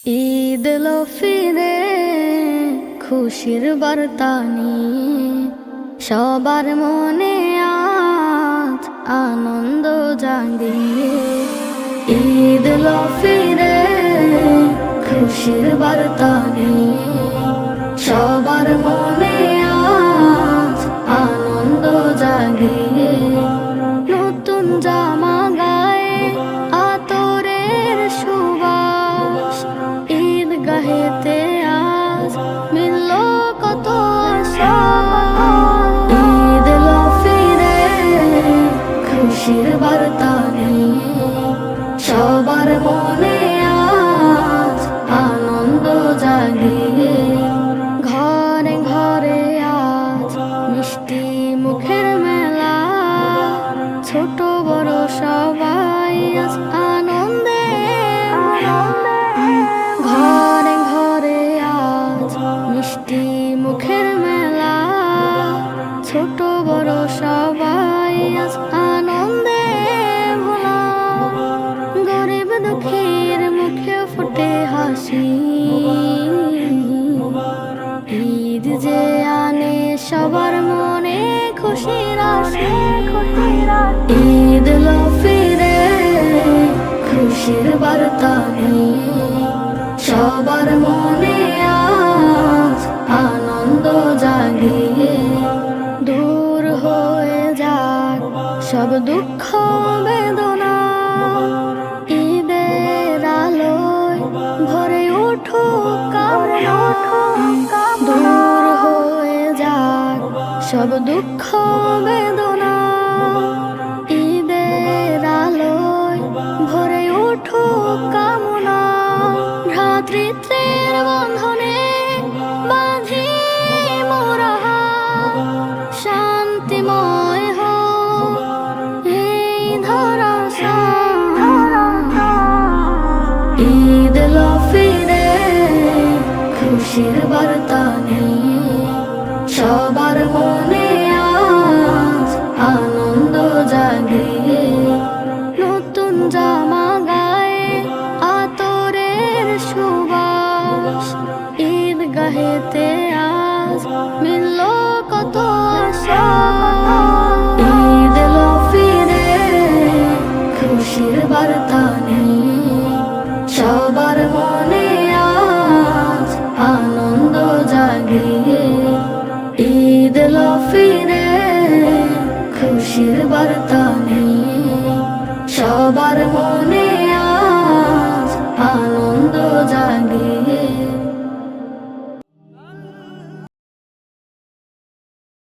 ঈদ এলো ফিরে খুশির বার্তা নিয়ে, সবার মনে আজ আনন্দ জাগিয়ে। ঈদ এলো ফিরে খুশির বার্তা নিয়ে, সবার মনে আজ আনন্দ জাগিয়ে। নতুন জামা গায়ে আতরের সুবাস, ঈদগাহেতে আজ মিলল কত আশা। ঈদ এলো ফিরে খুশির বার্তা নিয়ে, সবার মনে আজ আনন্দ জাগিয়ে। ঘরে ঘরে আজ মিষ্টি মুখের মেলা, ছোট বড় সবাই আজ আনন্দে। ঘরে ঘরে আজ মিষ্টি মুখের মেলা, ছোট বড় সবাই আজ আনন্দে ভোলা। গরিব দুঃখীর মুখে ফুটে হাসি, ঈদ যে আনে সবার মনে খুশির রাশি। ঈদ এলো ফিরে খুশির বার্তা নিয়ে, সবার মনে আজ আনন্দ জাগিয়ে। দূর হয়ে যাক সব দুঃখ বেদনা, ঈদের আলোয় ভরে উঠুক কামনা। দূর হয়ে যাক সব দুঃখ বেদনা, ঈদের আলোয় ভরে উঠুক কামনা। ভ্রাতৃত্বের বন্ধনে বাঁধি মোরা হাত, শান্তিময় হোক এই ধরা। ঈদ এলো ফিরে খুশির বার্তা নিয়ে, সবার মনে আজ আনন্দ জাগিয়ে। নতুন জামা গায়ে আতরের সুবাস, ঈদগাহেতে আজ মিলল কত আশা। ঈদ এলো ফিরে খুশির বার্তা নিয়ে, সবার মনে আজ আনন্দ জাগিয়ে। ঈদ এলো ফিরে খুশির বার্তা নিয়ে, সবার মনে আজ আনন্দ জাগিয়ে।